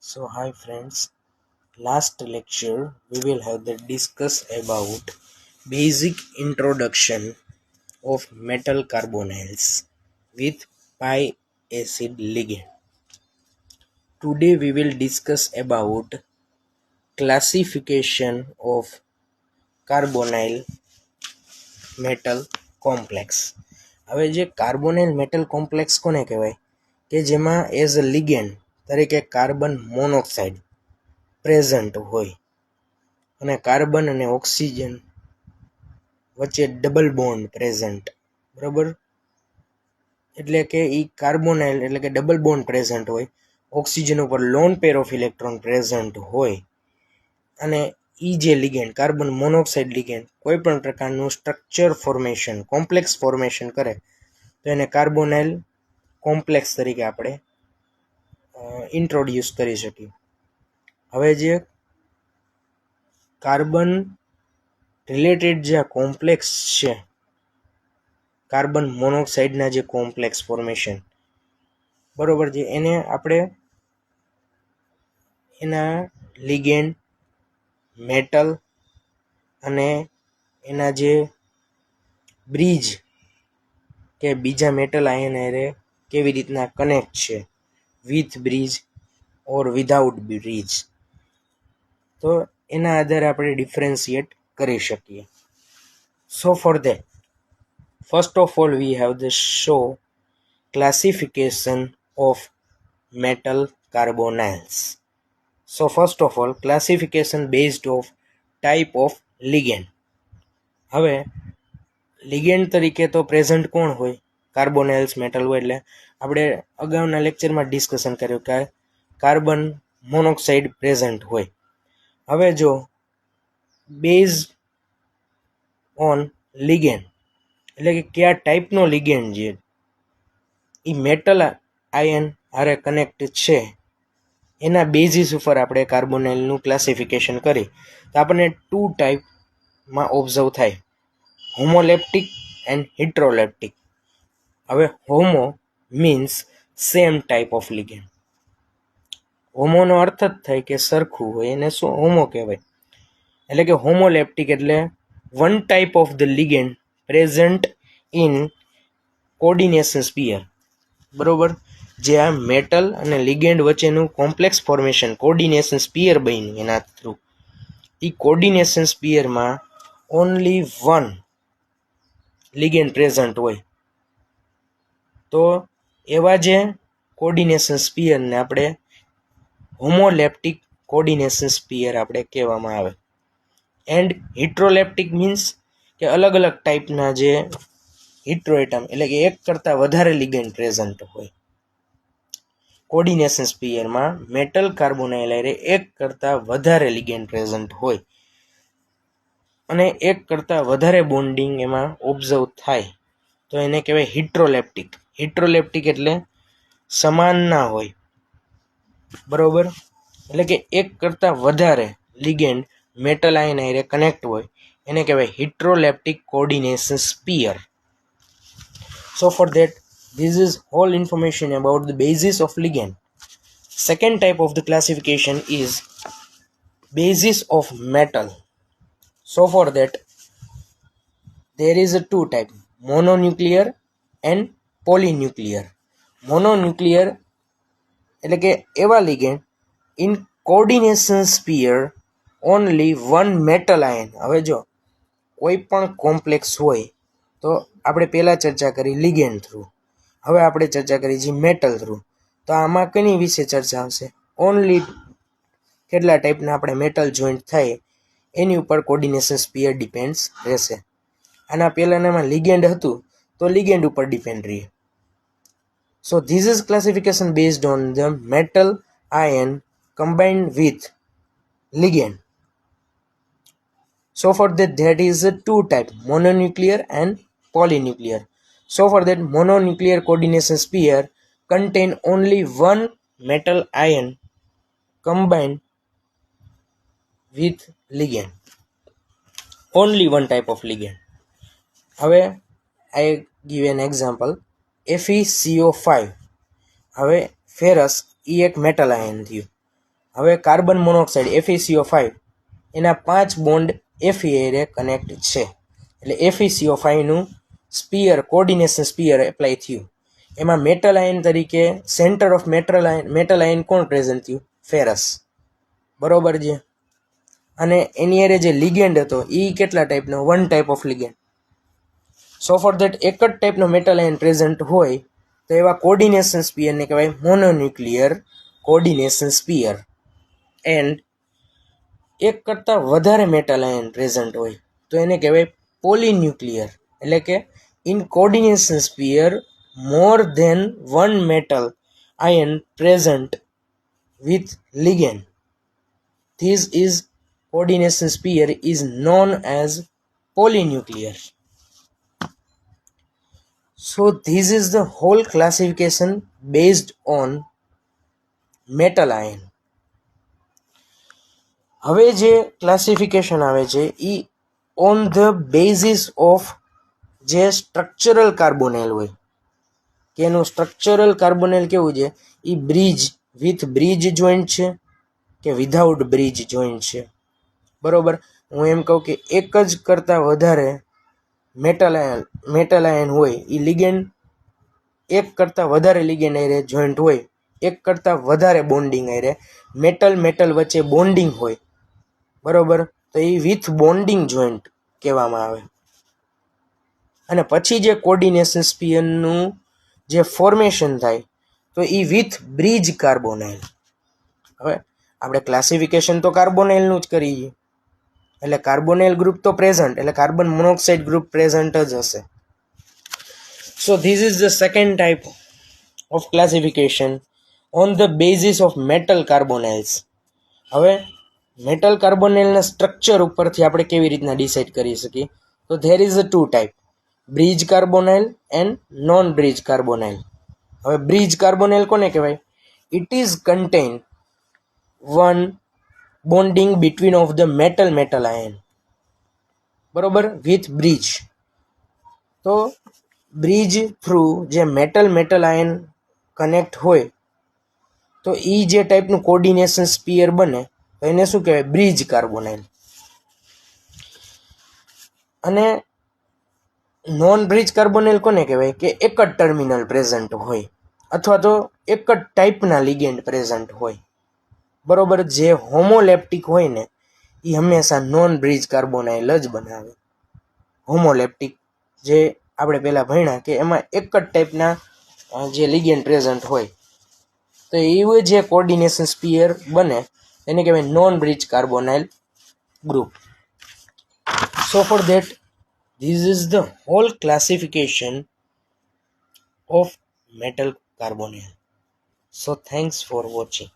So hi friends, last lecture we will have the discuss about basic introduction of metal carbonyls with pi acid ligand. Today we will discuss about classification of carbonyl metal complex. હવે જે કાર્બોનાઇલ metal complex કોને કહેવાય કે જેમાં as a ligand તરીકે carbon monoxide present હોય અને carbon અને ઓક્સિજન વચ્ચે ડબલ બોન્ડ પ્રેઝન્ટ, બરાબર. એટલે કે એ કાર્બોનાઇલ એટલે કે ડબલ બોન્ડ પ્રેઝન્ટ હોય, ઓક્સિજન ઉપર lone pair of electron present હોય અને એ જે લિગેન્ડ કાર્બન મોનોક્સાઇડ લિગેન્ડ કોઈ પણ પ્રકારનું સ્ટ્રક્ચર ફોર્મેશન કોમ્પ્લેક્સ ફોર્મેશન કરે તો એને કાર્બોનાઇલ કોમ્પ્લેક્સ તરીકે આપણે ઇન્ટ્રોડ્યુસ કરી શકીએ. હવે જે કાર્બન રિલેટેડ જે કોમ્પ્લેક્સ છે, કાર્બન મોનોક્સાઇડના જે કોમ્પ્લેક્સ ફોર્મેશન, બરોબર છે, એને આપણે એના લિગેન્ડ મેટલ અને એના જે બ્રિજ કે બીજા મેટલ આયન હારે કેવી રીતના કનેક્ટ છે with bridge or without bridge, તો એના આધારે આપણે ડિફરન્શિએટ કરી શકીએ. So for that first of all we have the show classification of metal carbonyls. So first of all classification based of type of ligand. હવે ligand તરીકે તો present કોણ હોય, કાર્બોનાઇલ્સ મેટલ હોય, એટલે આપણે અગાઉના લેક્ચરમાં ડિસ્કશન કર્યું કે કાર્બન મોનોક્સાઇડ પ્રેઝન્ટ હોય. હવે જો બેઝ ઓન લિગેન્ડ એટલે કે કયા ટાઈપનો લિગેન્ડ છે એ મેટલ આયન હારે કનેક્ટ છે એના બેઝિસ ઉપર આપણે કાર્બોનાઇલનું ક્લાસિફિકેશન કરી તો આપણને ટુ ટાઈપમાં ઓબ્ઝર્વ થાય, હોમોલેપ્ટિક એન્ડ હિટ્રોલેપ્ટિક. હવે homo means same type of ligand. હોમોનો અર્થ જ થાય કે સરખું હોય, એને શું હોમો કહેવાય. એટલે કે હોમોલેપ્ટિક એટલે one type of the ligand present in coordination sphere, બરોબર. જે આ મેટલ અને લિગેન્ડ વચ્ચેનું કોમ્પ્લેક્સ ફોર્મેશન કોર્ડિનેશન સ્પીયર બન્યું એના થ્રુ, એ કોર્ડિનેશન સ્પીયરમાં ઓનલી વન લિગેન્ડ પ્રેઝન્ટ હોય તો એવા જે કોર્ડિનેશન સ્પીયરને આપણે હોમોલેપ્ટિક કોર્ડિનેશન સ્પીયર આપણે કહેવામાં આવે. એન્ડ હિટ્રોલેપ્ટિક મીન્સ કે અલગ અલગ ટાઈપના જે હિટ્રોએટમ એટલે કે એક કરતાં વધારે લિગેન્ડ પ્રેઝન્ટ હોય કોર્ડિનેશન સ્પીયરમાં, મેટલ કાર્બોનાઇલ હારે એક કરતાં વધારે લિગેન્ડ પ્રેઝન્ટ હોય અને એક કરતાં વધારે બોન્ડિંગ એમાં ઓબ્ઝર્વ થાય તો એને કહેવાય હિટ્રોલેપ્ટિક. હિટ્રોલેપ્ટિક એટલે સમાન ના હોય, બરોબર. એટલે કે એક કરતાં વધારે લિગેન્ડ મેટલ આયન હારે કનેક્ટ હોય એને કહેવાય હિટ્રોલેપ્ટિક coordination સ્પીયર. So for that this is whole information about the basis of ligand. Second type of the classification is basis of metal. So for that there is a two type, mononuclear and polynuclear. Mononuclear એટલે કે એવા ligand in coordination sphere only one metal ion. હવે જો કોઈ પણ complex હોય તો આપણે પહેલાં ચર્ચા કરી લિગેન્ડ થ્રુ, હવે આપણે ચર્ચા કરી છે મેટલ થ્રુ. તો આમાં કની વિશે ચર્ચા આવશે, ઓનલી કેટલા ટાઈપના આપણે મેટલ જોઈન્ટ થાય એની ઉપર કોર્ડિનેશન સ્પીયર ડિપેન્ડ્સ રહેશે. આના પહેલાંનામાં લિગેન્ડ હતું તો લિગેન્ડ ઉપર ડિપેન્ડ રહીએ. So this is classification based on the metal ion combined with ligand. So for that is a two type, mononuclear and polynuclear. So for that mononuclear coordination sphere contain only one metal ion combined with ligand, only one type of ligand. હવે I give an example, FeCO5. હવે ferrous એ એક metal ion થયું હવે carbon monoxide FeCO5 એના 5 bond Fe હારે connect છે, એટલે FeCO5નું spear coordination spear apply થયું. એમાં મેટલ આયન તરીકે સેન્ટર ઓફ મેટલ આયન કોણ પ્રેઝન્ટ થયું? ફેરસ. બરોબર છે. અને એની હારે જે લિગેન્ડ હતો એ કેટલા ટાઈપનો? 1 type of ligand. So for that એક જ ટાઈપનો મેટલ આયન પ્રેઝન્ટ હોય તો એવા કોર્ડિનેશન સ્પિયરને કહેવાય મોનોન્યુક્લિયર કોર્ડિનેશન સ્પિયર. એન્ડ એક કરતાં વધારે મેટલ આયન પ્રેઝન્ટ હોય તો એને કહેવાય પોલીન્યુક્લિયર, એટલે કે in coordination sphere more than 1 metal ion present with ligand. This is coordination sphere is known as polynuclear. So this is the whole classification based on metal ion. હવે જે classification આવે છે એ ઓન ધ બેઝિસ ઓફ જે structural કાર્બોનેલ હોય કે એનું structural કાર્બોનેલ કેવું છે, એ બ્રિજ વિથ બ્રિજ જોઈન્ટ છે કે વિધાઉટ બ્રિજ જોઈન્ટ છે. બરોબર. હું એમ કહું કે એક જ કરતાં વધારે મેટલ આયન હોય એ લિગેન્ડ, એક કરતાં વધારે લિગેન્ડ હારે જોઈન્ટ હોય, એક કરતાં વધારે બોન્ડિંગ હારે મેટલ વચ્ચે બોન્ડિંગ હોય, બરોબર, તો એ વિથ બોન્ડિંગ જોઈન્ટ કહેવામાં આવે. અને પછી જે કોર્ડિનેશન સ્પિયરનું જે ફોર્મેશન થાય તો એ વિથ બ્રિજ કાર્બોનાઇલ. હવે આપણે ક્લાસિફિકેશન તો કાર્બોનાઇલનું જ કરીએ, એટલે કાર્બોનાઇલ ગ્રુપ તો પ્રેઝન્ટ, એટલે કાર્બન મોનોક્સાઇડ ગ્રુપ પ્રેઝન્ટ જ હશે. So this is the second type of classification on the basis of metal carbonyls. હવે મેટલ કાર્બોનાઇલના સ્ટ્રક્ચર ઉપરથી આપણે કેવી રીતના ડિસાઇડ કરી શકીએ? તો there is a 2 type, bridge carbonyl and non bridge carbonyl. હવે બ્રિજ કાર્બોનાઇલ કોને કહેવાય? It is contain one bonding between of the metal ion, બરોબર, વિથ બ્રિજ. તો બ્રિજ થ્રુ જે મેટલ આયન કનેક્ટ હોય તો એ જે ટાઈપનું કોર્ડિનેશન સ્પિયર બને તો એને શું કહેવાય? બ્રિજ કાર્બોનાઇલ. અને નોન બ્રિજ કાર્બોનાઇલ કોને કહેવાય? કે એક જ ટર્મિનલ પ્રેઝન્ટ હોય અથવા તો એક જ ટાઈપના લિગેન્ડ પ્રેઝન્ટ હોય, બરોબર. જે હોમોલેપ્ટિક હોય ને એ હંમેશા નોન બ્રિજ કાર્બોનાઇલ જ બનાવે. હોમોલેપ્ટિક જે આપણે પહેલાં ભણ્યા કે એમાં એક જ ટાઈપના જે લિગેન્ડ પ્રેઝન્ટ હોય તો એવું જે કોર્ડિનેશન સ્પિયર બને એને કહેવાય non bridge carbonyl group. So for that, this is the whole classification of metal carbonyl. So thanks for watching.